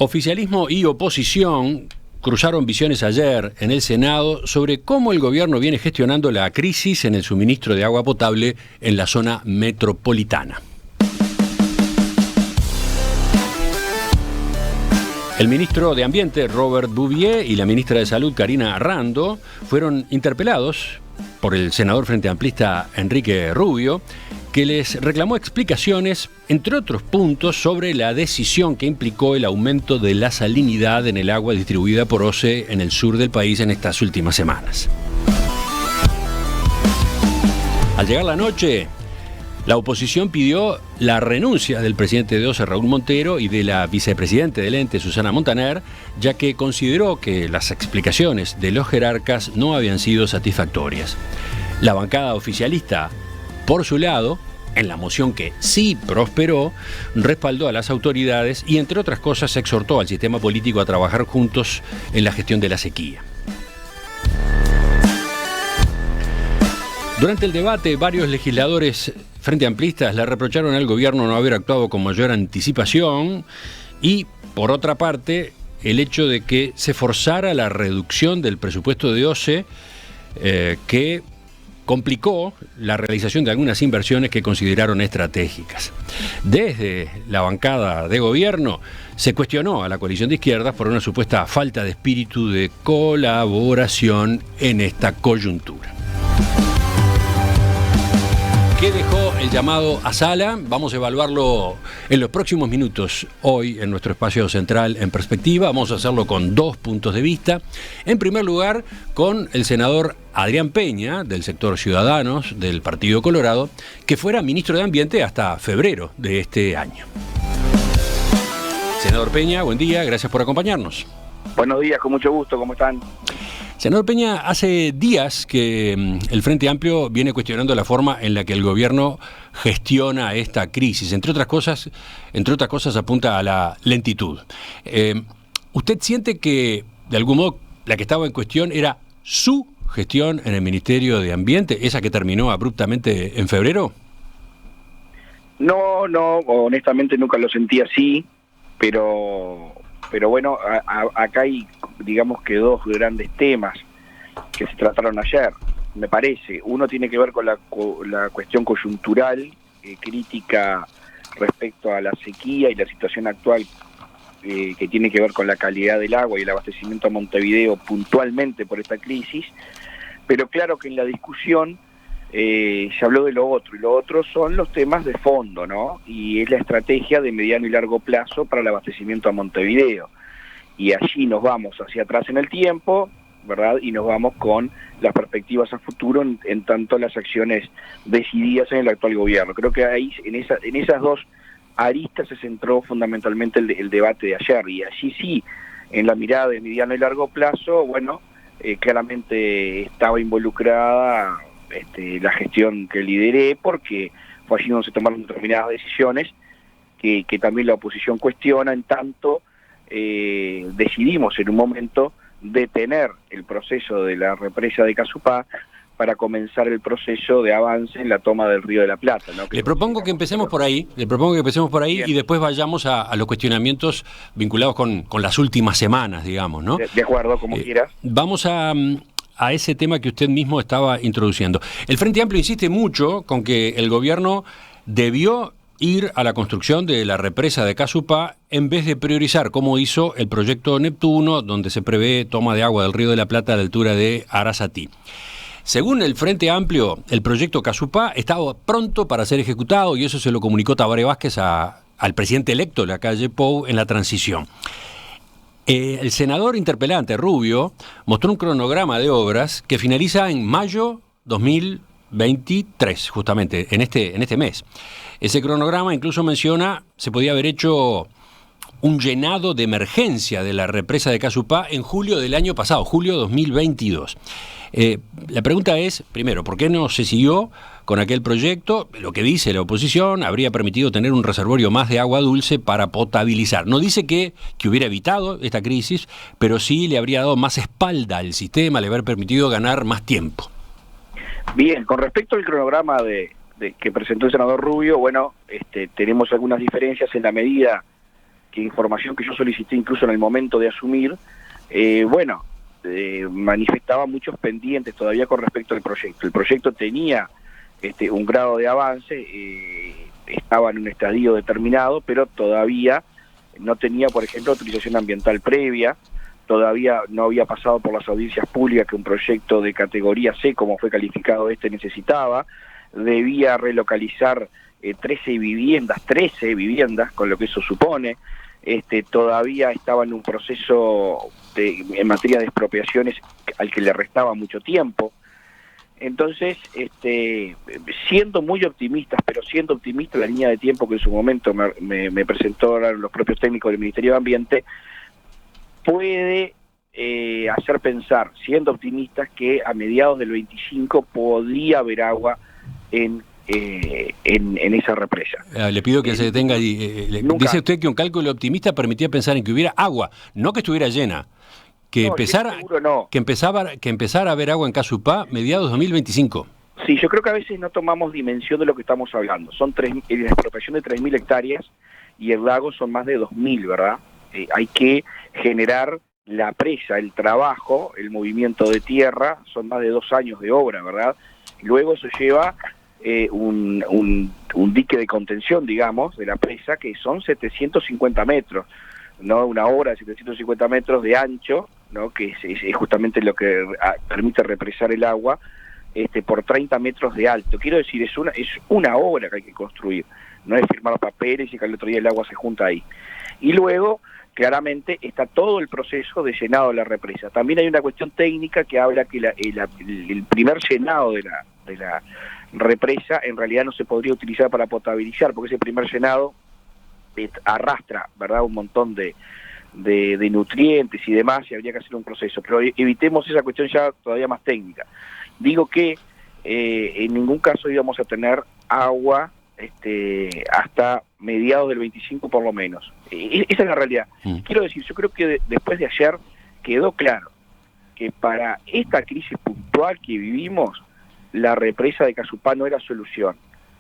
Oficialismo y oposición cruzaron visiones ayer en el Senado sobre cómo el gobierno viene gestionando la crisis en el suministro de agua potable en la zona metropolitana. El ministro de Ambiente, Robert Bouvier, y la ministra de Salud, Karina Rando, fueron interpelados por el senador frente amplista Enrique Rubio, que les reclamó explicaciones, entre otros puntos, sobre la decisión que implicó el aumento de la salinidad en el agua distribuida por OCE en el sur del país en estas últimas semanas. Al llegar la noche, la oposición pidió la renuncia del presidente de OCE, Raúl Montero, y de la vicepresidenta del ente, Susana Montaner, ya que consideró que las explicaciones de los jerarcas no habían sido satisfactorias. La bancada oficialista, por su lado, en la moción que sí prosperó, respaldó a las autoridades y, entre otras cosas, exhortó al sistema político a trabajar juntos en la gestión de la sequía. Durante el debate, varios legisladores frente amplistas le reprocharon al gobierno no haber actuado con mayor anticipación y, por otra parte, el hecho de que se forzara la reducción del presupuesto de OCE, que complicó la realización de algunas inversiones que consideraron estratégicas. Desde la bancada de gobierno se cuestionó a la coalición de izquierdas por una supuesta falta de espíritu de colaboración en esta coyuntura. ¿Qué dejó el llamado a sala? Vamos a evaluarlo en los próximos minutos hoy en nuestro espacio central en perspectiva. Vamos a hacerlo con dos puntos de vista. En primer lugar, con el senador Adrián Peña, del sector Ciudadanos, del Partido Colorado, que fuera ministro de Ambiente hasta febrero de este año. Senador Peña, buen día, gracias por acompañarnos. Buenos días, con mucho gusto, ¿cómo están? Senador Peña, hace días que el Frente Amplio viene cuestionando la forma en la que el gobierno gestiona esta crisis. Entre otras cosas apunta a la lentitud. ¿Usted siente que, de algún modo, la que estaba en cuestión era su gestión en el Ministerio de Ambiente, esa que terminó abruptamente en febrero? No, honestamente nunca lo sentí así, pero bueno, acá hay, digamos que dos grandes temas que se trataron ayer, me parece. Uno tiene que ver con la cuestión coyuntural, crítica respecto a la sequía y la situación actual, que tiene que ver con la calidad del agua y el abastecimiento a Montevideo puntualmente por esta crisis, pero claro que en la discusión se habló de lo otro, y lo otro son los temas de fondo, ¿no? Y es la estrategia de mediano y largo plazo para el abastecimiento a Montevideo. Y allí nos vamos hacia atrás en el tiempo, ¿verdad? Y nos vamos con las perspectivas a futuro en tanto las acciones decididas en el actual gobierno. Creo que ahí, en esas dos aristas se centró fundamentalmente el debate de ayer, y allí sí, en la mirada de mediano y largo plazo, bueno, claramente estaba involucrada la gestión que lideré, porque fue allí donde se tomaron determinadas decisiones que también la oposición cuestiona, en tanto decidimos en un momento detener el proceso de la represa de Casupá para comenzar el proceso de avance en la toma del Río de la Plata, ¿no? Le propongo que empecemos por ahí, Bien. Y después vayamos a los cuestionamientos vinculados con las últimas semanas, digamos, ¿no? De acuerdo, como quieras. Vamos a ese tema que usted mismo estaba introduciendo. El Frente Amplio insiste mucho con que el gobierno debió ir a la construcción de la represa de Casupá en vez de priorizar, como hizo el proyecto Neptuno, donde se prevé toma de agua del Río de la Plata a la altura de Arasatí. Según el Frente Amplio, el proyecto Casupá estaba pronto para ser ejecutado, y eso se lo comunicó Tabaré Vázquez al presidente electo de la calle Pou en la transición. El senador interpelante, Rubio, mostró un cronograma de obras que finaliza en mayo 2023, justamente, en este mes. Ese cronograma incluso menciona, se podía haber hecho un llenado de emergencia de la represa de Casupá en julio del año pasado, julio 2022. La pregunta es, primero, ¿por qué no se siguió con aquel proyecto? Lo que dice la oposición habría permitido tener un reservorio más de agua dulce para potabilizar. No dice que hubiera evitado esta crisis, pero sí le habría dado más espalda al sistema, le habría permitido ganar más tiempo. Bien, con respecto al cronograma que presentó el senador Rubio, bueno, tenemos algunas diferencias en la medida que información que yo solicité incluso en el momento de asumir, manifestaba muchos pendientes todavía con respecto al proyecto. El proyecto tenía un grado de avance, estaba en un estadio determinado, pero todavía no tenía, por ejemplo, autorización ambiental previa, todavía no había pasado por las audiencias públicas que un proyecto de categoría C, como fue calificado necesitaba, debía relocalizar 13 viviendas, con lo que eso supone, todavía estaba en un proceso en materia de expropiaciones al que le restaba mucho tiempo. Entonces, siendo muy optimistas, pero siendo optimista la línea de tiempo que en su momento me presentó los propios técnicos del Ministerio de Ambiente, puede hacer pensar, siendo optimistas, que a mediados del 25 podría haber agua en esa represa. Le pido que se detenga y dice usted que un cálculo optimista permitía pensar en que hubiera agua, no que estuviera llena. Que empezara a haber agua en Casupá mediados de 2025. Sí, yo creo que a veces no tomamos dimensión de lo que estamos hablando. Son la expropiación de 3.000 hectáreas y el lago son más de 2.000, ¿verdad? Hay que generar la presa, el trabajo, el movimiento de tierra, son más de 2 años de obra, ¿verdad? Luego se lleva un dique de contención, digamos, de la presa, que son 750 metros, ¿no? Una obra de 750 metros de ancho, ¿no? Que es justamente lo que permite represar el agua, por 30 metros de alto. Quiero decir, es una obra que hay que construir, no es firmar papeles y que al otro día el agua se junta ahí. Y luego, claramente, está todo el proceso de llenado de la represa. También hay una cuestión técnica que habla que el primer llenado de la represa en realidad no se podría utilizar para potabilizar, porque ese primer llenado arrastra, ¿verdad?, un montón de nutrientes y demás, y habría que hacer un proceso, pero evitemos esa cuestión ya todavía más técnica. Digo que en ningún caso íbamos a tener agua hasta mediados del 25 por lo menos. Esa es la realidad. Quiero decir, yo creo que después de ayer quedó claro que para esta crisis puntual que vivimos, la represa de Casupá no era solución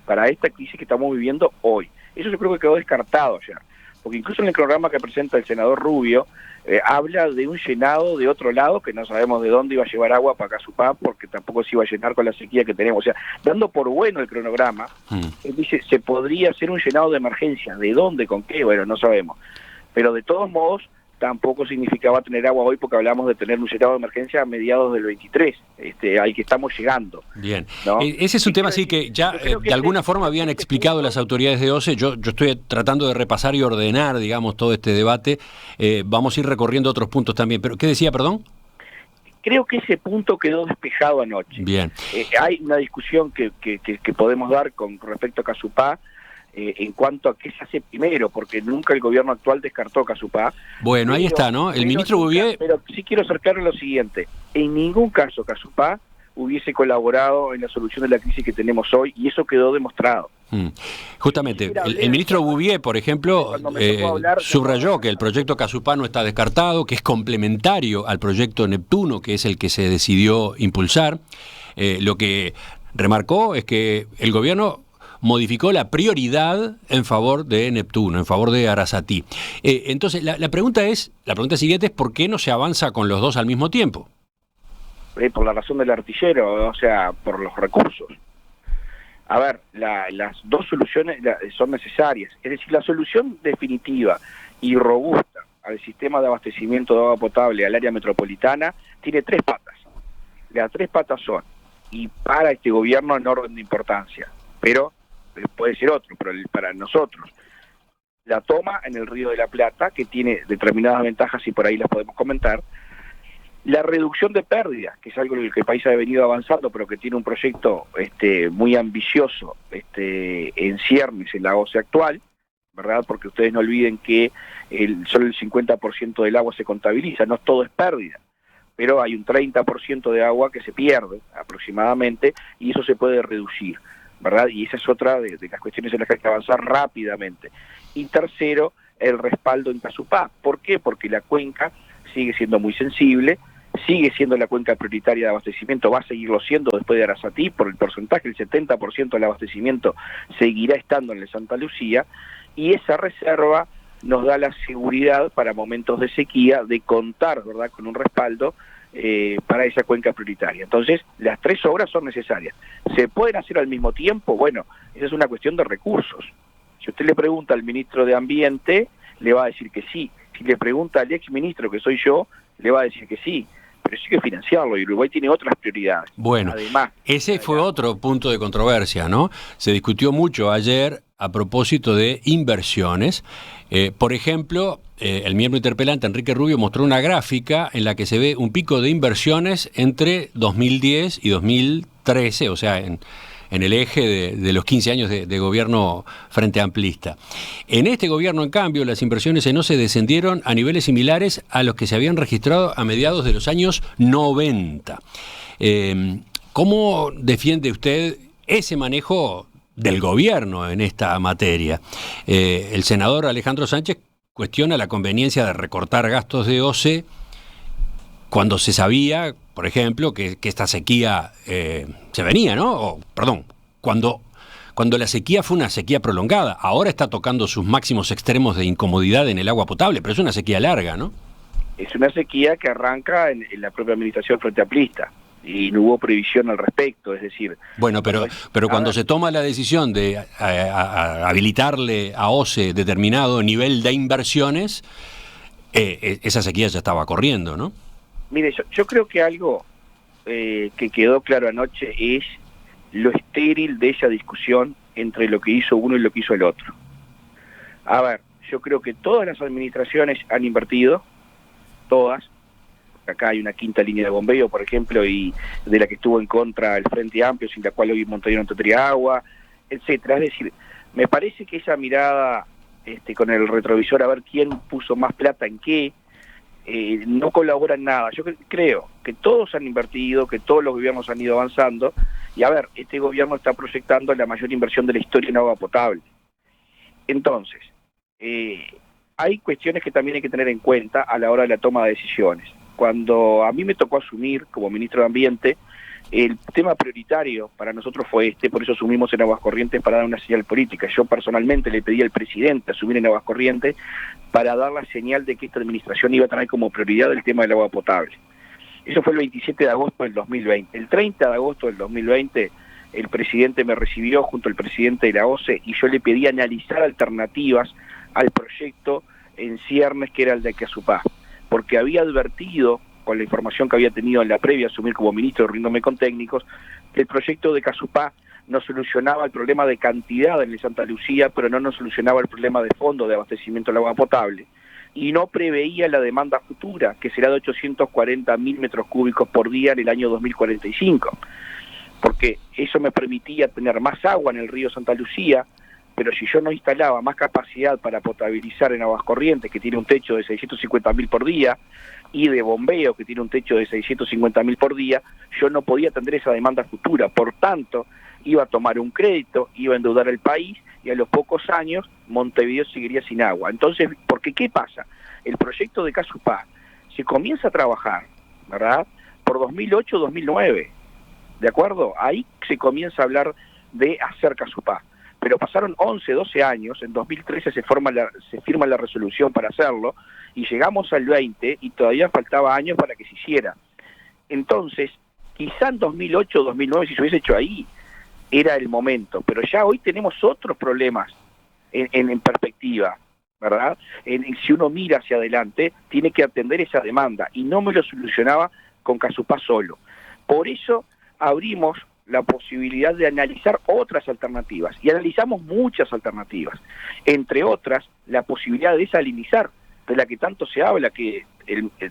para esta crisis que estamos viviendo hoy. Eso yo creo que quedó descartado ayer, porque incluso en el programa que presenta el senador Rubio, habla de un llenado de otro lado, que no sabemos de dónde iba a llevar agua para Casupá, porque tampoco se iba a llenar con la sequía que tenemos. O sea, dando por bueno el cronograma, él dice, se podría hacer un llenado de emergencia. ¿De dónde? ¿Con qué? Bueno, no sabemos. Pero de todos modos, tampoco significaba tener agua hoy, porque hablamos de tener un llenado de emergencia a mediados del 23, al que estamos llegando. Bien, ¿no? Ese es un tema así que ya de alguna forma habían explicado las autoridades de OCE. Yo estoy tratando de repasar y ordenar, digamos, todo este debate. Vamos a ir recorriendo otros puntos también. Pero ¿qué decía, perdón? Creo que ese punto quedó despejado anoche. Bien. Hay una discusión que podemos dar con respecto a Casupá, en cuanto a qué se hace primero, porque nunca el gobierno actual descartó Casupá. Bueno, ahí está, ¿no? El ministro Bouvier... Pero sí quiero acercarle lo siguiente. En ningún caso Casupá hubiese colaborado en la solución de la crisis que tenemos hoy, y eso quedó demostrado. Justamente, el ministro Bouvier, por ejemplo, subrayó que el proyecto Casupá no está descartado, que es complementario al proyecto Neptuno, que es el que se decidió impulsar. Lo que remarcó es que el gobierno modificó la prioridad en favor de Neptuno, en favor de Arasatí. Entonces, la pregunta siguiente es ¿por qué no se avanza con los dos al mismo tiempo? Por la razón del artillero, o sea, por los recursos. A ver, las dos soluciones son necesarias. Es decir, la solución definitiva y robusta al sistema de abastecimiento de agua potable al área metropolitana tiene 3 patas. Las 3 patas son, y para este gobierno en orden de importancia, pero puede ser otro, pero para nosotros, la toma en el Río de la Plata, que tiene determinadas ventajas y por ahí las podemos comentar, la reducción de pérdidas, que es algo en el que el país ha venido avanzando, pero que tiene un proyecto muy ambicioso en ciernes en la OCE actual, ¿verdad? Porque ustedes no olviden que solo el 50% del agua se contabiliza, no todo es pérdida, pero hay un 30% de agua que se pierde aproximadamente, y eso se puede reducir, ¿verdad? Y esa es otra de las cuestiones en las que hay que avanzar rápidamente. Y tercero, el respaldo en Casupá. ¿Por qué? Porque la cuenca sigue siendo muy sensible, sigue siendo la cuenca prioritaria de abastecimiento, va a seguirlo siendo después de Arasatí, por el porcentaje, el 70% del abastecimiento seguirá estando en el Santa Lucía, y esa reserva nos da la seguridad para momentos de sequía de contar, ¿verdad?, con un respaldo para esa cuenca prioritaria. Entonces, las 3 obras son necesarias. ¿Se pueden hacer al mismo tiempo? Bueno, esa es una cuestión de recursos. Si usted le pregunta al ministro de Ambiente, le va a decir que sí. Si le pregunta al ex ministro, que soy yo, le va a decir que sí. Pero sí que financiarlo, y Uruguay tiene otras prioridades. Bueno, además, ese fue otro punto de controversia, ¿no? Se discutió mucho ayer a propósito de inversiones. Por ejemplo, el miembro interpelante Enrique Rubio mostró una gráfica en la que se ve un pico de inversiones entre 2010 y 2013, o sea, en el eje de los 15 años de gobierno frente amplista. En este gobierno, en cambio, las inversiones en OCE descendieron a niveles similares a los que se habían registrado a mediados de los años 90. ¿Cómo defiende usted ese manejo del gobierno en esta materia? El senador Alejandro Sánchez cuestiona la conveniencia de recortar gastos de OCE cuando se sabía, por ejemplo, que esta sequía se venía, ¿no? Cuando la sequía fue una sequía prolongada. Ahora está tocando sus máximos extremos de incomodidad en el agua potable, pero es una sequía larga, ¿no? Es una sequía que arranca en la propia administración frente amplista y no hubo previsión al respecto, es decir... Bueno, pero cuando se toma la decisión de habilitarle a OCE determinado nivel de inversiones, esa sequía ya estaba corriendo, ¿no? Mire, yo creo que algo que quedó claro anoche es lo estéril de esa discusión entre lo que hizo uno y lo que hizo el otro. A ver, yo creo que todas las administraciones han invertido, todas. Acá hay una quinta línea de bombeo, por ejemplo, y de la que estuvo en contra el Frente Amplio, sin la cual hoy Montevideo no tendría agua, etcétera. Es decir, me parece que esa mirada con el retrovisor a ver quién puso más plata en qué, no colabora en nada. Yo creo que todos han invertido, que todos los gobiernos han ido avanzando, y a ver, este gobierno está proyectando la mayor inversión de la historia en agua potable. Entonces, hay cuestiones que también hay que tener en cuenta a la hora de la toma de decisiones. Cuando a mí me tocó asumir como ministro de Ambiente, el tema prioritario para nosotros fue por eso asumimos en Aguas Corrientes para dar una señal política. Yo personalmente le pedí al presidente asumir en Aguas Corrientes para dar la señal de que esta administración iba a tener como prioridad el tema del agua potable. Eso fue el 27 de agosto del 2020. El 30 de agosto del 2020 el presidente me recibió junto al presidente de la OCE y yo le pedí analizar alternativas al proyecto en ciernes que era el de Casupá, porque había advertido, con la información que había tenido en la previa a asumir como ministro, riéndome con técnicos, que el proyecto de Casupá no solucionaba el problema de cantidad en el Santa Lucía, pero no nos solucionaba el problema de fondo de abastecimiento del agua potable, y no preveía la demanda futura, que será de 840.000 metros cúbicos por día en el año 2045, porque eso me permitía tener más agua en el río Santa Lucía, pero si yo no instalaba más capacidad para potabilizar en Aguas Corrientes, que tiene un techo de 650.000 por día, y de bombeo, que tiene un techo de 650.000 por día, yo no podía atender esa demanda futura. Por tanto, iba a tomar un crédito, iba a endeudar el país, y a los pocos años Montevideo seguiría sin agua. Entonces, porque ¿qué pasa? El proyecto de Casupá se comienza a trabajar, ¿verdad?, por 2008-2009, ¿de acuerdo? Ahí se comienza a hablar de hacer Casupá. Pero pasaron 11, 12 años, en 2013 se firma la resolución para hacerlo, y llegamos al 20 y todavía faltaba años para que se hiciera. Entonces, quizá en 2008, 2009, si se hubiese hecho ahí, era el momento, pero ya hoy tenemos otros problemas en perspectiva, ¿verdad? Si uno mira hacia adelante, tiene que atender esa demanda, y no me lo solucionaba con Casupá solo. Por eso abrimos la posibilidad de analizar otras alternativas, y analizamos muchas alternativas, entre otras la posibilidad de desalinizar, de la que tanto se habla, que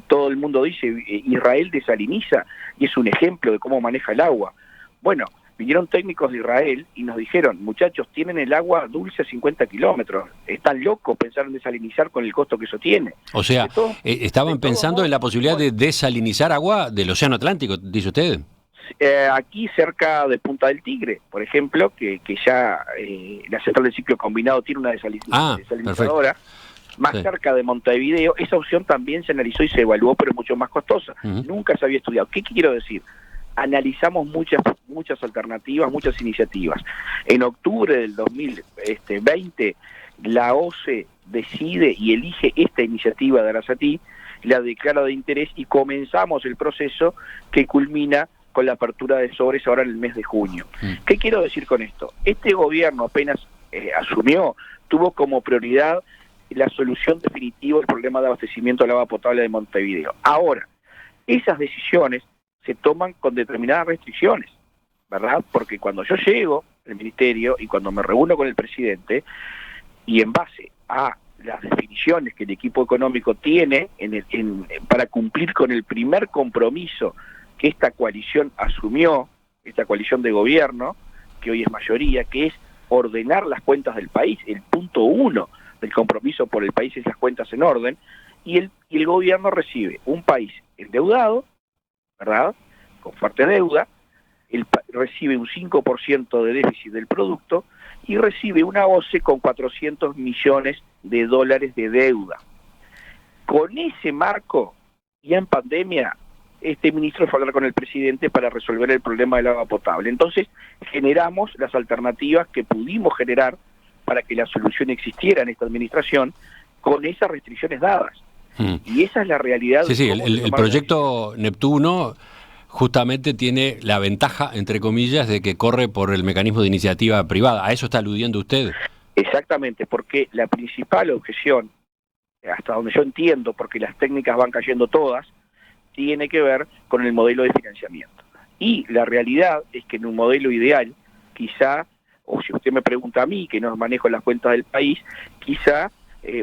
todo el mundo dice Israel desaliniza, y es un ejemplo de cómo maneja el agua. Bueno, vinieron técnicos de Israel y nos dijeron, muchachos, tienen el agua dulce a 50 kilómetros, están locos, pensaron desalinizar con el costo que eso tiene. O sea, estaban pensando en la posibilidad de desalinizar agua del Océano Atlántico, dice usted. Aquí cerca de Punta del Tigre, por ejemplo, que ya la central de ciclo combinado tiene una desalinizadora, más cerca de Montevideo, esa opción también se analizó y se evaluó, pero es mucho más costosa. Nunca se había estudiado. ¿Qué quiero decir? Analizamos muchas alternativas, muchas iniciativas. En octubre del 2020, la OCE decide y elige esta iniciativa de Arasatí, la declara de interés y comenzamos el proceso que culmina con la apertura de sobres ahora en el mes de junio. ¿Qué quiero decir con esto? Este gobierno apenas asumió, tuvo como prioridad la solución definitiva del problema de abastecimiento del agua potable de Montevideo. Ahora, esas decisiones se toman con determinadas restricciones, ¿verdad? Porque cuando yo llego al ministerio y cuando me reúno con el presidente, y en base a las definiciones que el equipo económico tiene para cumplir con el primer compromiso que esta coalición asumió, esta coalición de gobierno, que hoy es mayoría, que es ordenar las cuentas del país, el punto 1 del compromiso por el país es las cuentas en orden, y el gobierno recibe un país endeudado, ¿verdad?, con fuerte deuda, recibe un 5% de déficit del producto y recibe una OCE con 400 millones de dólares de deuda. Con ese marco, ya en pandemia, este ministro fue a hablar con el presidente para resolver el problema del agua potable. Entonces, generamos las alternativas que pudimos generar para que la solución existiera en esta administración con esas restricciones dadas. Y esa es la realidad. Sí, el proyecto Neptuno justamente tiene la ventaja, entre comillas, de que corre por el mecanismo de iniciativa privada. ¿A eso está aludiendo usted? Exactamente, porque la principal objeción, hasta donde yo entiendo, porque las técnicas van cayendo todas, tiene que ver con el modelo de financiamiento. Y la realidad es que en un modelo ideal, quizá, o si usted me pregunta a mí, que no manejo las cuentas del país, quizá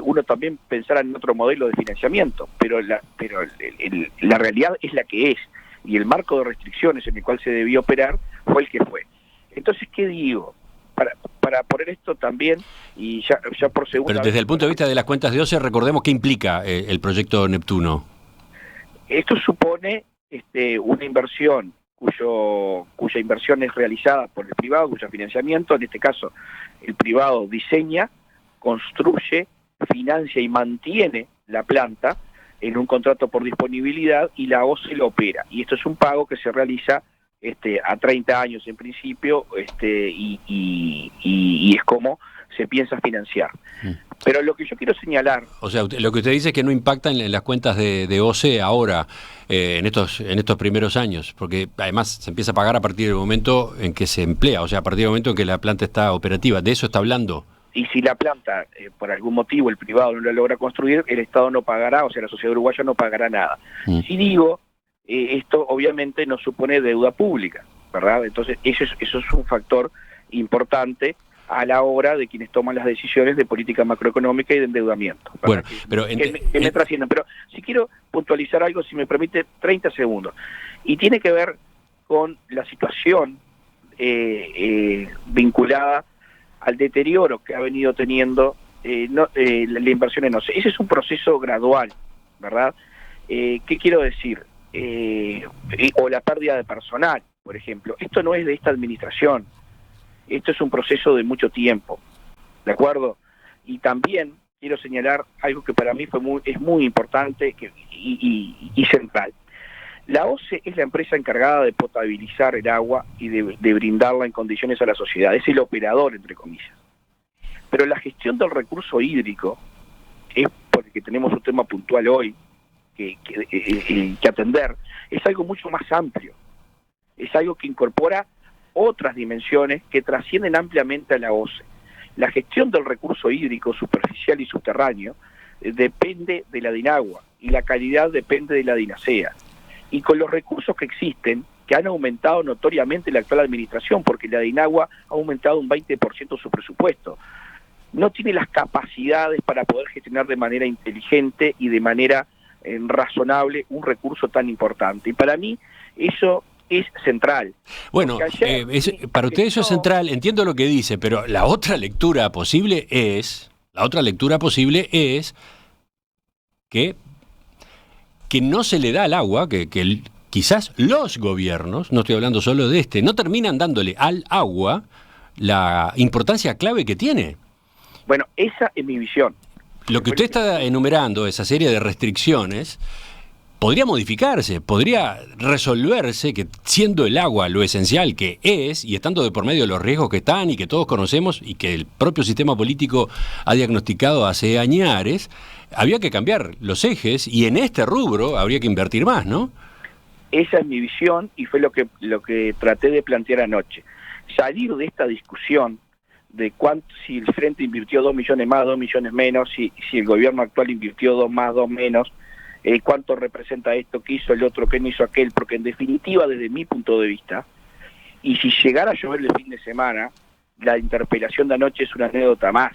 uno también pensara en otro modelo de financiamiento, pero la realidad es la que es, y el marco de restricciones en el cual se debió operar fue el que fue. Entonces, ¿qué digo? Para poner esto también, y ya por segunda Pero desde el punto de vista de las cuentas de OCE, recordemos qué implica el proyecto Neptuno. Esto supone una inversión cuya inversión es realizada por el privado, cuyo financiamiento, en este caso, el privado diseña, construye, financia y mantiene la planta en un contrato por disponibilidad y la OCE lo opera. Y esto es un pago que se realiza a 30 años en principio y es como se piensa financiar. Pero lo que yo quiero señalar... O sea, lo que usted dice es que no impacta en las cuentas de OCE ahora, en estos primeros años, porque además se empieza a pagar a partir del momento en que se emplea, o sea, a partir del momento en que la planta está operativa. ¿De eso está hablando? Y si la planta, por algún motivo, el privado no la logra construir, el Estado no pagará, o sea, la sociedad uruguaya no pagará nada. Si digo, esto obviamente no supone deuda pública, ¿verdad? Entonces, eso es un factor importante a la hora de quienes toman las decisiones de política macroeconómica y de endeudamiento. Bueno, pero que me trascienden. Pero si quiero puntualizar algo, si me permite 30 segundos, y tiene que ver con la situación vinculada al deterioro que ha venido teniendo la inversión en OCE. Ese es un proceso gradual, ¿verdad? ¿Qué quiero decir? O la pérdida de personal, por ejemplo. Esto no es de esta administración. Esto es un proceso de mucho tiempo, ¿de acuerdo? Y también quiero señalar algo que para mí es muy importante y central. La OCE es la empresa encargada de potabilizar el agua y de brindarla en condiciones a la sociedad. Es el operador, entre comillas. Pero la gestión del recurso hídrico, es porque tenemos un tema puntual hoy que atender, es algo mucho más amplio. Es algo que incorpora otras dimensiones que trascienden ampliamente a la OCE. La gestión del recurso hídrico superficial y subterráneo depende de la DINAGUA y la calidad depende de la DINASEA. Y con los recursos que existen, que han aumentado notoriamente la actual administración, porque la DINAGUA ha aumentado un 20% su presupuesto, no tiene las capacidades para poder gestionar de manera inteligente y de manera razonable un recurso tan importante. Y para mí eso es central. Bueno, para usted eso es central, entiendo lo que dice, pero la otra lectura posible es que no se le da al agua, que quizás los gobiernos, no estoy hablando solo de no terminan dándole al agua la importancia clave que tiene. Bueno, esa es mi visión. Lo que usted está enumerando, esa serie de restricciones, podría modificarse, podría resolverse, que siendo el agua lo esencial que es, y estando de por medio de los riesgos que están y que todos conocemos y que el propio sistema político ha diagnosticado hace añares, había que cambiar los ejes y en este rubro habría que invertir más, ¿no? Esa es mi visión y fue lo que traté de plantear anoche. Salir de esta discusión de cuánto, si el Frente invirtió 2 millones más, 2 millones menos, si el gobierno actual invirtió 2 más, 2 menos, cuánto representa esto, qué hizo el otro, qué no hizo aquel, porque en definitiva, desde mi punto de vista, y si llegara a llover el fin de semana, la interpelación de anoche es una anécdota más,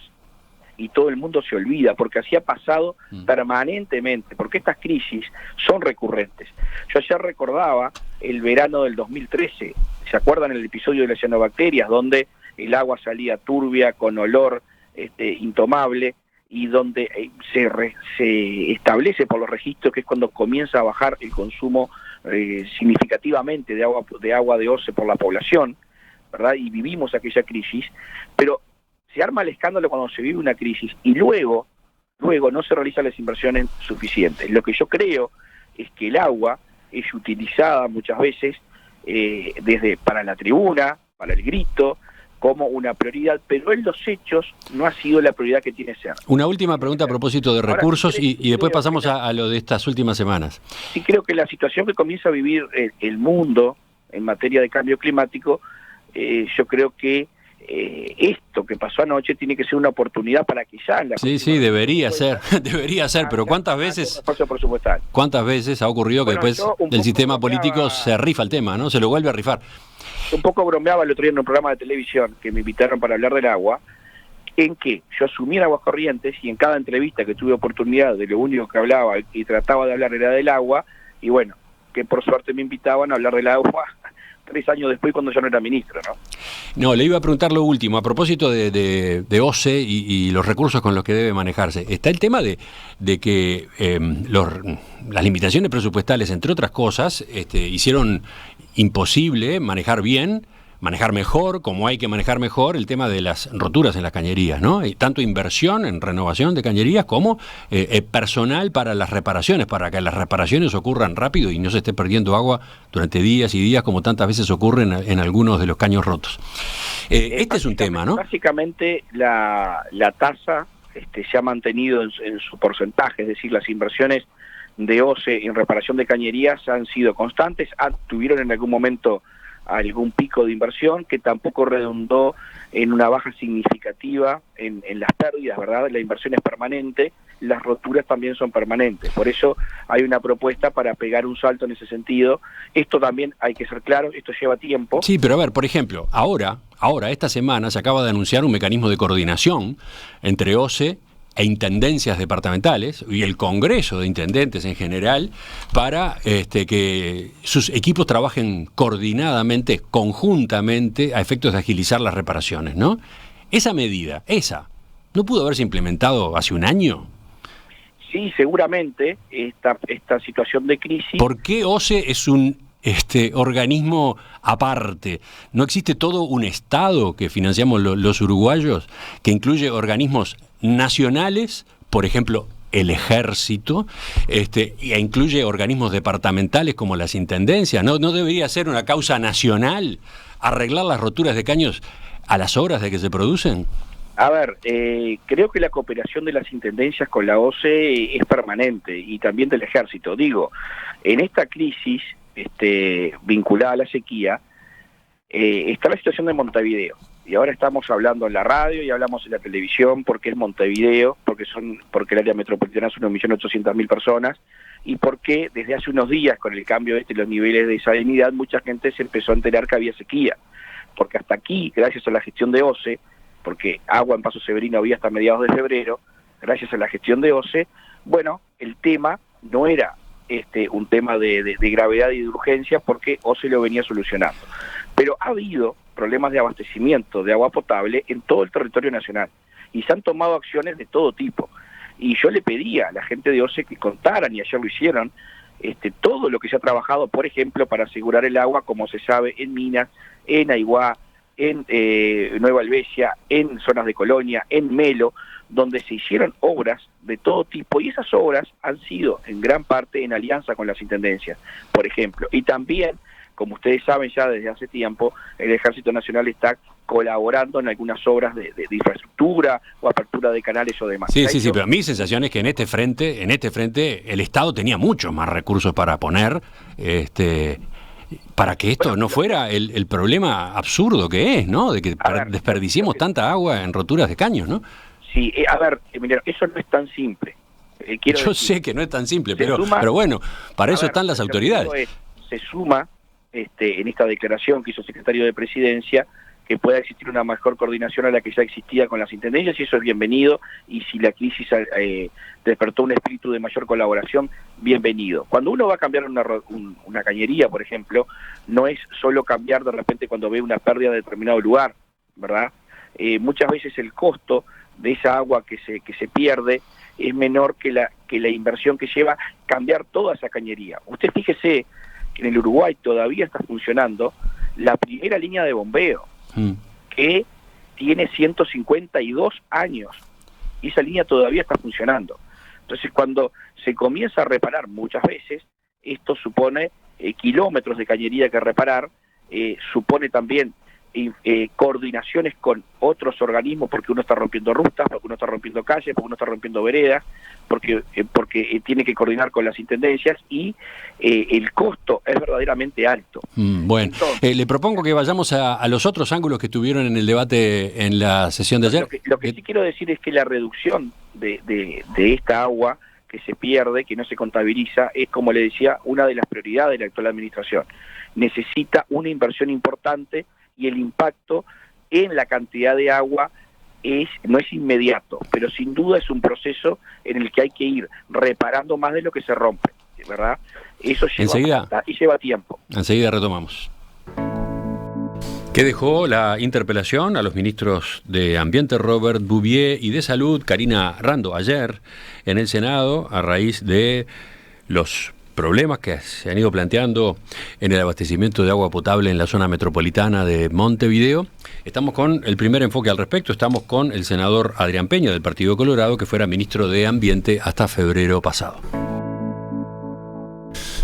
y todo el mundo se olvida, porque así ha pasado permanentemente, porque estas crisis son recurrentes. Yo ayer recordaba el verano del 2013, ¿se acuerdan el episodio de las cianobacterias, donde el agua salía turbia, con olor intomable, y donde se establece por los registros que es cuando comienza a bajar el consumo significativamente de agua de OCE por la población, ¿verdad? Y vivimos aquella crisis, pero se arma el escándalo cuando se vive una crisis y luego no se realizan las inversiones suficientes. Lo que yo creo es que el agua es utilizada muchas veces para la tribuna, para el grito, como una prioridad, pero en los hechos no ha sido la prioridad que tiene que ser. Una última pregunta a propósito de recursos y después pasamos a lo de estas últimas semanas. Sí, creo que la situación que comienza a vivir el mundo en materia de cambio climático, yo creo que esto que pasó anoche tiene que ser una oportunidad para que ya en la Sí, debería ser, pero ¿cuántas veces ha ocurrido que después el sistema político se rifa el tema, ¿no? Se lo vuelve a rifar. Un poco bromeaba el otro día en un programa de televisión que me invitaron para hablar del agua, en que yo asumí en Aguas Corrientes y en cada entrevista que tuve oportunidad de lo único que hablaba y trataba de hablar era del agua, y bueno, que por suerte me invitaban a hablar del agua 3 años después cuando yo no era ministro, ¿no? No, le iba a preguntar lo último, a propósito de OCE y los recursos con los que debe manejarse. Está el tema de que las limitaciones presupuestales, entre otras cosas, hicieron imposible manejar mejor, como hay que manejar mejor, el tema de las roturas en las cañerías, ¿no? Y tanto inversión en renovación de cañerías como personal para las reparaciones, para que las reparaciones ocurran rápido y no se esté perdiendo agua durante días y días como tantas veces ocurre en algunos de los caños rotos. Este es un tema, ¿no? Básicamente la tasa se ha mantenido en su porcentaje, es decir, las inversiones de OCE en reparación de cañerías han sido constantes, tuvieron en algún momento algún pico de inversión que tampoco redundó en una baja significativa en las pérdidas, ¿verdad? La inversión es permanente, las roturas también son permanentes, por eso hay una propuesta para pegar un salto en ese sentido. Esto también hay que ser claro, esto lleva tiempo. Sí, pero a ver, por ejemplo, ahora, esta semana se acaba de anunciar un mecanismo de coordinación entre OCE e intendencias departamentales y el Congreso de Intendentes en general para que sus equipos trabajen coordinadamente, conjuntamente, a efectos de agilizar las reparaciones, ¿no? Esa medida, ¿no pudo haberse implementado hace un año? Sí, seguramente esta situación de crisis... ¿Por qué OCE es un organismo aparte? ¿No existe todo un Estado que financiamos los uruguayos, que incluye organismos nacionales, por ejemplo, el Ejército, e incluye organismos departamentales como las intendencias? ¿No debería ser una causa nacional arreglar las roturas de caños a las horas de que se producen? A ver, creo que la cooperación de las intendencias con la OCE es permanente y también del Ejército. Digo, en esta crisis vinculada a la sequía, está la situación de Montevideo. Y ahora estamos hablando en la radio y hablamos en la televisión porque es Montevideo, porque el área metropolitana son 1.800.000 personas y porque desde hace unos días con el cambio de los niveles de salinidad mucha gente se empezó a enterar que había sequía. Porque hasta aquí, gracias a la gestión de OCE, porque agua en Paso Severino había hasta mediados de febrero, gracias a la gestión de OCE, bueno, el tema no era un tema de gravedad y de urgencia porque OCE lo venía solucionando. Pero ha habido problemas de abastecimiento de agua potable en todo el territorio nacional y se han tomado acciones de todo tipo. Y yo le pedía a la gente de OCE que contaran, y ayer lo hicieron, todo lo que se ha trabajado, por ejemplo, para asegurar el agua, como se sabe, en Minas, en Aiguá, en Nueva Helvecia, en zonas de Colonia, en Melo, donde se hicieron obras de todo tipo, y esas obras han sido en gran parte en alianza con las intendencias, por ejemplo. Y también, como ustedes saben ya desde hace tiempo, el Ejército Nacional está colaborando en algunas obras de infraestructura o apertura de canales o demás. Sí, pero mi sensación es que en este frente el Estado tenía muchos más recursos para poner, para que esto no fuera el problema absurdo que es, ¿no? De que desperdiciemos tanta agua en roturas de caños, ¿no? Sí, a ver, Emiliano, eso no es tan simple. Yo sé que no es tan simple, pero bueno, para eso están las autoridades. Se suma en esta declaración que hizo el secretario de Presidencia que pueda existir una mejor coordinación a la que ya existía con las intendencias, y eso es bienvenido, y si la crisis despertó un espíritu de mayor colaboración, bienvenido. Cuando uno va a cambiar una cañería, por ejemplo, no es solo cambiar de repente cuando ve una pérdida de determinado lugar, ¿verdad? Muchas veces el costo de esa agua que se pierde es menor que la inversión que lleva cambiar toda esa cañería. Usted fíjese que en el Uruguay todavía está funcionando la primera línea de bombeo, que tiene 152 años, y esa línea todavía está funcionando. Entonces, cuando se comienza a reparar muchas veces, esto supone kilómetros de cañería que reparar, supone también coordinaciones con otros organismos, porque uno está rompiendo rutas, porque uno está rompiendo calles, porque uno está rompiendo veredas, porque tiene que coordinar con las intendencias, y el costo es verdaderamente alto. Bueno, entonces, le propongo que vayamos a los otros ángulos que tuvieron en el debate en la sesión de ayer. Lo que sí quiero decir es que la reducción de esta agua que se pierde, que no se contabiliza, es, como le decía, una de las prioridades de la actual administración. Necesita una inversión importante, y el impacto en la cantidad de agua no es inmediato, pero sin duda es un proceso en el que hay que ir reparando más de lo que se rompe, ¿verdad? Eso lleva tiempo. Enseguida retomamos. ¿Qué dejó la interpelación a los ministros de Ambiente, Robert Bouvier, y de Salud, Karina Rando, ayer en el Senado, a raíz de los problemas que se han ido planteando en el abastecimiento de agua potable en la zona metropolitana de Montevideo? Estamos con el primer enfoque al respecto. Estamos con el senador Adrián Peña, del Partido Colorado, que fuera ministro de Ambiente hasta febrero pasado.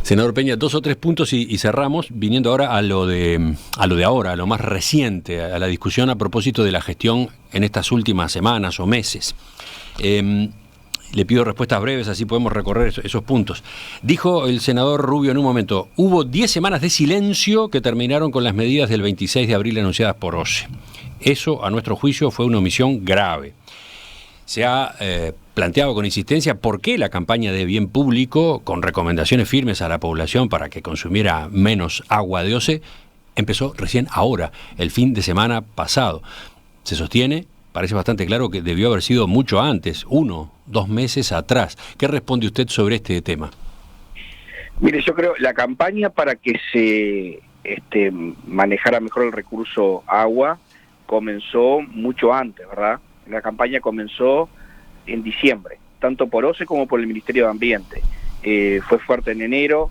Senador Peña, 2 o 3 puntos y cerramos, viniendo ahora a lo de ahora, a lo más reciente, a la discusión a propósito de la gestión en estas últimas semanas o meses. Le pido respuestas breves, así podemos recorrer esos puntos. Dijo el senador Rubio en un momento: hubo 10 semanas de silencio que terminaron con las medidas del 26 de abril anunciadas por OCE. Eso, a nuestro juicio, fue una omisión grave. Se ha planteado con insistencia por qué la campaña de bien público, con recomendaciones firmes a la población para que consumiera menos agua de OCE, empezó recién ahora, el fin de semana pasado. Se sostiene, parece bastante claro, que debió haber sido mucho antes, 1, 2 meses atrás. ¿Qué responde usted sobre este tema? Mire, yo creo la campaña para que se manejara mejor el recurso agua comenzó mucho antes, ¿verdad? La campaña comenzó en diciembre, tanto por OCE como por el Ministerio de Ambiente. Fue fuerte en enero,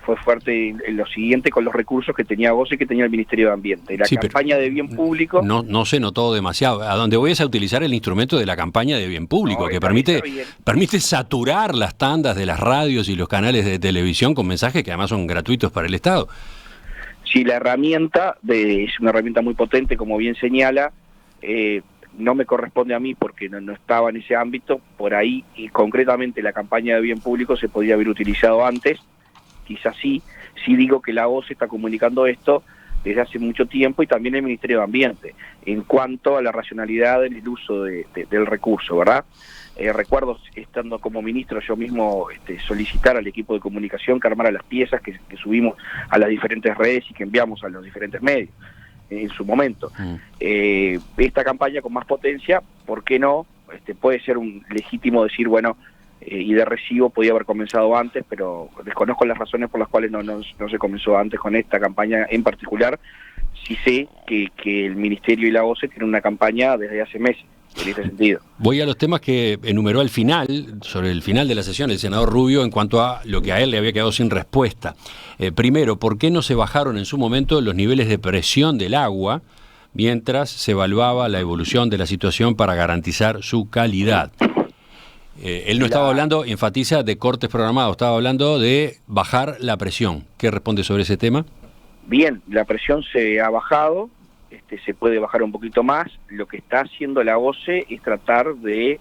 fue fuerte en lo siguiente con los recursos que tenía OCE y que tenía el Ministerio de Ambiente. La campaña de bien público... No se notó demasiado. A donde voy es a utilizar el instrumento de la campaña de bien público, que permite saturar las tandas de las radios y los canales de televisión con mensajes que además son gratuitos para el Estado. Sí, la herramienta es una herramienta muy potente, como bien señala. No me corresponde a mí porque no estaba en ese ámbito. Por ahí, y concretamente la campaña de bien público se podría haber utilizado antes. Quizás sí digo que la OCE está comunicando esto desde hace mucho tiempo, y también el Ministerio de Ambiente, en cuanto a la racionalidad en el uso del recurso, ¿verdad? Recuerdo, estando como ministro, yo mismo solicitar al equipo de comunicación que armara las piezas que subimos a las diferentes redes y que enviamos a los diferentes medios en su momento. Esta campaña con más potencia, ¿por qué no? Puede ser un legítimo decir, bueno, y de recibo podía haber comenzado antes, pero desconozco las razones por las cuales no se comenzó antes con esta campaña en particular. Sí sé que el Ministerio y la OCE tienen una campaña desde hace meses en este sentido. Voy a los temas que enumeró al final, sobre el final de la sesión, el senador Rubio, en cuanto a lo que a él le había quedado sin respuesta. Primero, ¿por qué no se bajaron en su momento los niveles de presión del agua mientras se evaluaba la evolución de la situación para garantizar su calidad. Él no estaba hablando, enfatiza, de cortes programados, estaba hablando de bajar la presión. ¿Qué responde sobre ese tema? Bien, la presión se ha bajado, se puede bajar un poquito más. Lo que está haciendo la OCE es tratar de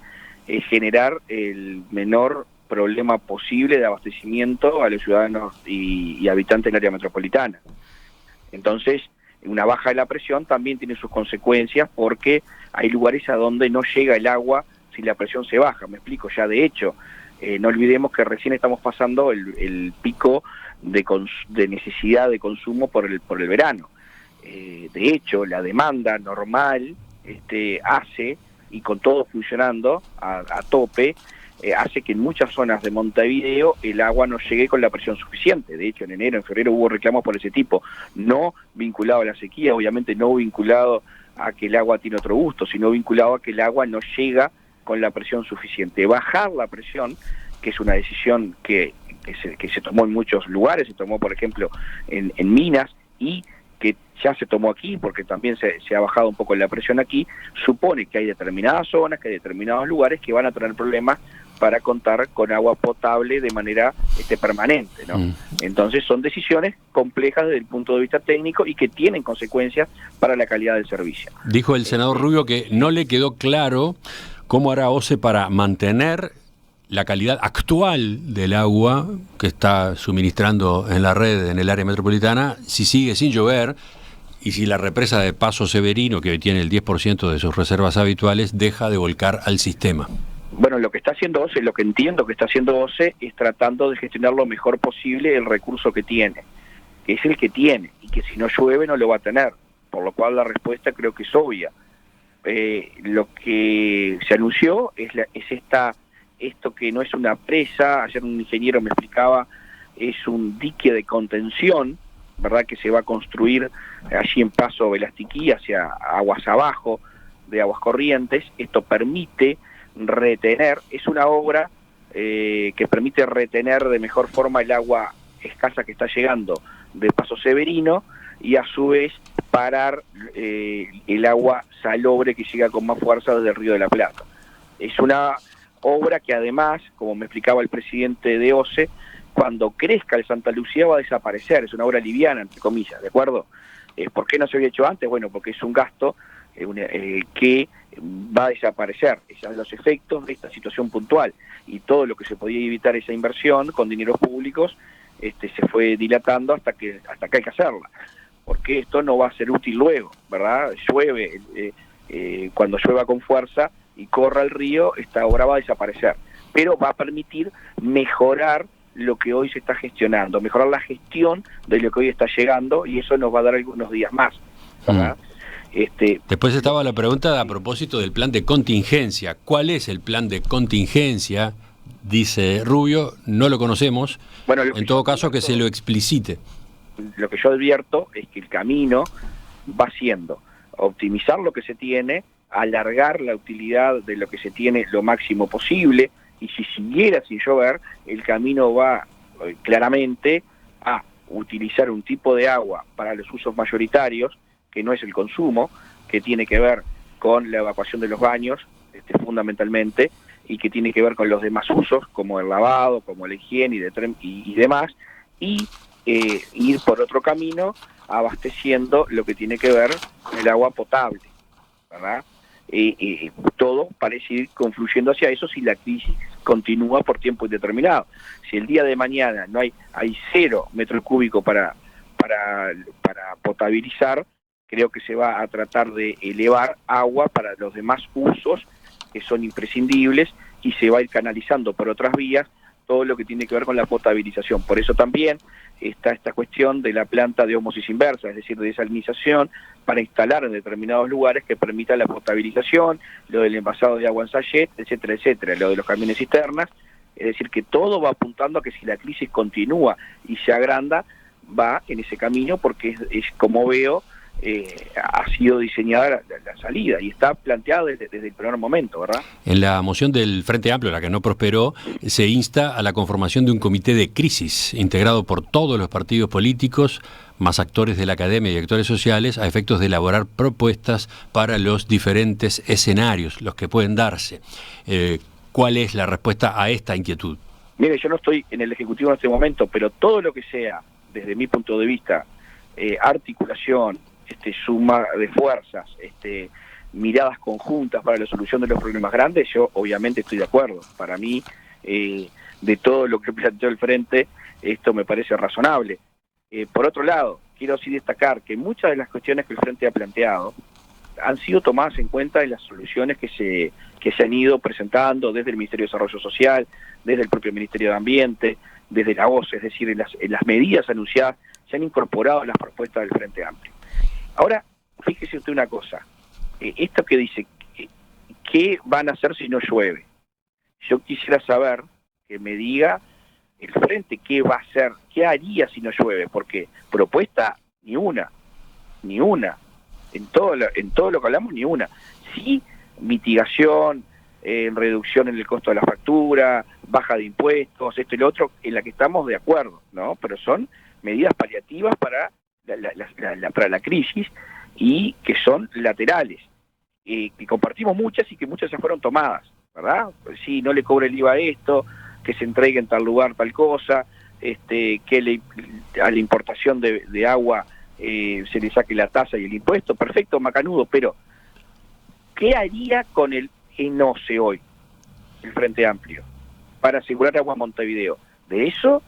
generar el menor problema posible de abastecimiento a los ciudadanos y habitantes del área metropolitana. Entonces, una baja de la presión también tiene sus consecuencias, porque hay lugares a donde no llega el agua si la presión se baja. Me explico, ya de hecho, no olvidemos que recién estamos pasando el pico de necesidad de consumo por el verano. De hecho, la demanda normal hace, y con todo funcionando a tope, hace que en muchas zonas de Montevideo el agua no llegue con la presión suficiente. De hecho, en enero, en febrero hubo reclamos por ese tipo, no vinculado a la sequía, obviamente no vinculado a que el agua tiene otro gusto, sino vinculado a que el agua no llega con la presión suficiente. Bajar la presión, que es una decisión que se tomó en muchos lugares, se tomó por ejemplo en Minas, y que ya se tomó aquí, porque también se ha bajado un poco la presión aquí, supone que hay determinadas zonas, que hay determinados lugares que van a tener problemas para contar con agua potable de manera permanente, ¿no? Entonces son decisiones complejas desde el punto de vista técnico y que tienen consecuencias para la calidad del servicio. Dijo el senador Rubio que no le quedó claro cómo hará OCE para mantener la calidad actual del agua que está suministrando en la red en el área metropolitana si sigue sin llover y si la represa de Paso Severino, que hoy tiene el 10% de sus reservas habituales, deja de volcar al sistema. Bueno, lo que está haciendo OCE, lo que entiendo que está haciendo OCE, es tratando de gestionar lo mejor posible el recurso que tiene, que es el que tiene, y que si no llueve no lo va a tener, por lo cual la respuesta creo que es obvia. Lo que se anunció es esto que no es una presa. Ayer un ingeniero me explicaba, es un dique de contención, ¿verdad?, que se va a construir allí en Paso Velastiquí, hacia aguas abajo de Aguas Corrientes. Esto permite retener, es una obra que permite retener de mejor forma el agua escasa que está llegando de Paso Severino, y a su vez parar el agua salobre que llega con más fuerza desde el Río de la Plata. Es una obra que además, como me explicaba el presidente de OCE, cuando crezca el Santa Lucía va a desaparecer. Es una obra liviana, entre comillas, ¿de acuerdo? ¿Por qué no se había hecho antes? Bueno, porque es un gasto que va a desaparecer. Esos son los efectos de esta situación puntual, y todo lo que se podía evitar esa inversión con dineros públicos se fue dilatando hasta que hay que hacerla, porque esto no va a ser útil luego, ¿verdad? Llueve, cuando llueva con fuerza y corra el río, esta obra va a desaparecer, pero va a permitir mejorar lo que hoy se está gestionando, mejorar la gestión de lo que hoy está llegando, y eso nos va a dar algunos días más, ¿verdad? Después estaba la pregunta a propósito del plan de contingencia. ¿Cuál es el plan de contingencia? Dice Rubio, no lo conocemos. Bueno, en todo caso, que se lo explicite. Lo que yo advierto es que el camino va siendo optimizar lo que se tiene, alargar la utilidad de lo que se tiene lo máximo posible, y si siguiera sin llover, el camino va claramente a utilizar un tipo de agua para los usos mayoritarios, que no es el consumo, que tiene que ver con la evacuación de los baños, fundamentalmente, y que tiene que ver con los demás usos, como el lavado, como la higiene y demás, y ir por otro camino abasteciendo lo que tiene que ver con el agua potable, ¿verdad? Todo parece ir confluyendo hacia eso si la crisis continúa por tiempo indeterminado. Si el día de mañana no hay 0 metros cúbicos para potabilizar, creo que se va a tratar de elevar agua para los demás usos que son imprescindibles, y se va a ir canalizando por otras vías todo lo que tiene que ver con la potabilización. Por eso también está esta cuestión de la planta de ósmosis inversa, es decir, de desalinización, para instalar en determinados lugares que permita la potabilización, lo del envasado de agua en sachet, etcétera, etcétera, lo de los camiones cisternas. Es decir, que todo va apuntando a que si la crisis continúa y se agranda, va en ese camino, porque es como veo ha sido diseñada la salida y está planteada desde el primer momento, ¿verdad? En la moción del Frente Amplio, la que no prosperó, se insta a la conformación de un comité de crisis integrado por todos los partidos políticos, más actores de la academia y actores sociales, a efectos de elaborar propuestas para los diferentes escenarios, los que pueden darse. ¿Cuál es la respuesta a esta inquietud? Mire, yo no estoy en el Ejecutivo en este momento, pero todo lo que sea, desde mi punto de vista, articulación, suma de fuerzas, miradas conjuntas para la solución de los problemas grandes, yo obviamente estoy de acuerdo. Para mí, de todo lo que planteó el Frente, esto me parece razonable. Por otro lado, quiero sí destacar que muchas de las cuestiones que el Frente ha planteado han sido tomadas en cuenta en las soluciones que se han ido presentando desde el Ministerio de Desarrollo Social, desde el propio Ministerio de Ambiente, desde la OCE, es decir, en las medidas anunciadas se han incorporado a las propuestas del Frente Amplio. Ahora, fíjese usted una cosa, esto que dice, ¿qué van a hacer si no llueve? Yo quisiera saber que me diga el Frente qué va a hacer, qué haría si no llueve, porque propuesta ni una, en todo lo que hablamos ni una. Sí, mitigación, reducción en el costo de la factura, baja de impuestos, esto y lo otro, en la que estamos de acuerdo, ¿no? Pero son medidas paliativas para la crisis y que son laterales, que compartimos muchas y que muchas ya fueron tomadas, ¿verdad? Pues sí, no le cobre el IVA a esto, que se entregue en tal lugar tal cosa, que a la importación de agua se le saque la tasa y el impuesto, perfecto, macanudo, pero ¿qué haría con el ENOCE hoy, el Frente Amplio, para asegurar agua en Montevideo? De eso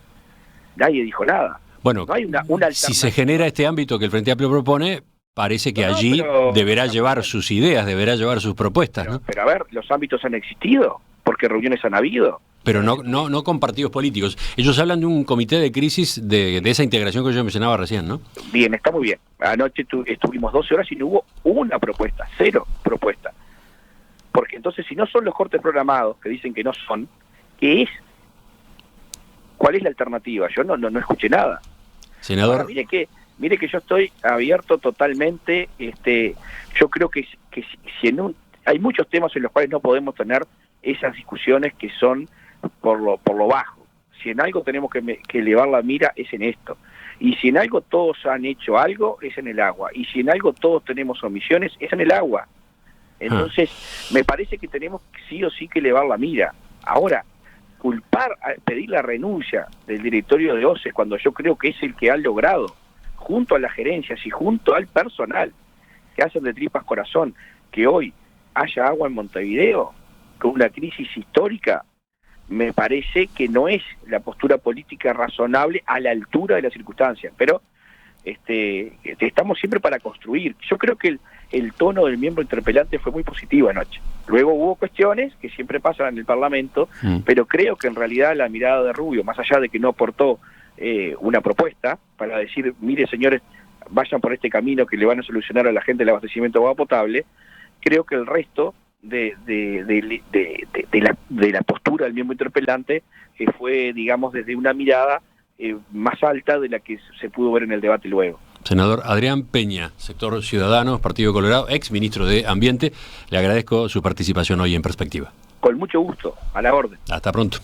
nadie dijo nada. Bueno, no hay una si se genera este ámbito que el Frente Amplio propone, parece que allí deberá llevar sus ideas, deberá llevar sus propuestas, ¿no? Pero a ver, los ámbitos han existido, porque reuniones han habido. Pero no con partidos políticos. Ellos hablan de un comité de crisis de esa integración que yo mencionaba recién, ¿no? Bien, está muy bien. Anoche estuvimos 12 horas y no hubo una propuesta, cero propuesta. Porque entonces, si no son los cortes programados, que dicen que no son, ¿qué es? ¿Cuál es la alternativa? Yo no escuché nada. Senador. Ahora, mire que yo estoy abierto totalmente. Yo creo que hay muchos temas en los cuales no podemos tener esas discusiones que son por lo bajo. Si en algo tenemos que elevar la mira es en esto. Y si en algo todos han hecho algo, es en el agua. Y si en algo todos tenemos omisiones, es en el agua. Entonces, me parece que tenemos sí o sí que elevar la mira. Ahora, pedir la renuncia del directorio de OCE, cuando yo creo que es el que ha logrado, junto a las gerencias y junto al personal, que hacen de tripas corazón, que hoy haya agua en Montevideo, con una crisis histórica, me parece que no es la postura política razonable a la altura de las circunstancias, pero estamos siempre para construir. Yo creo que el tono del miembro interpelante fue muy positivo anoche. Luego hubo cuestiones que siempre pasan en el Parlamento, pero creo que en realidad la mirada de Rubio, más allá de que no aportó una propuesta para decir, mire señores, vayan por este camino que le van a solucionar a la gente el abastecimiento de agua potable, creo que el resto de la postura del miembro interpelante fue, digamos, desde una mirada más alta de la que se pudo ver en el debate luego. Senador Adrián Peña, sector Ciudadanos, Partido Colorado, ex ministro de Ambiente, le agradezco su participación hoy en Perspectiva. Con mucho gusto, a la orden. Hasta pronto.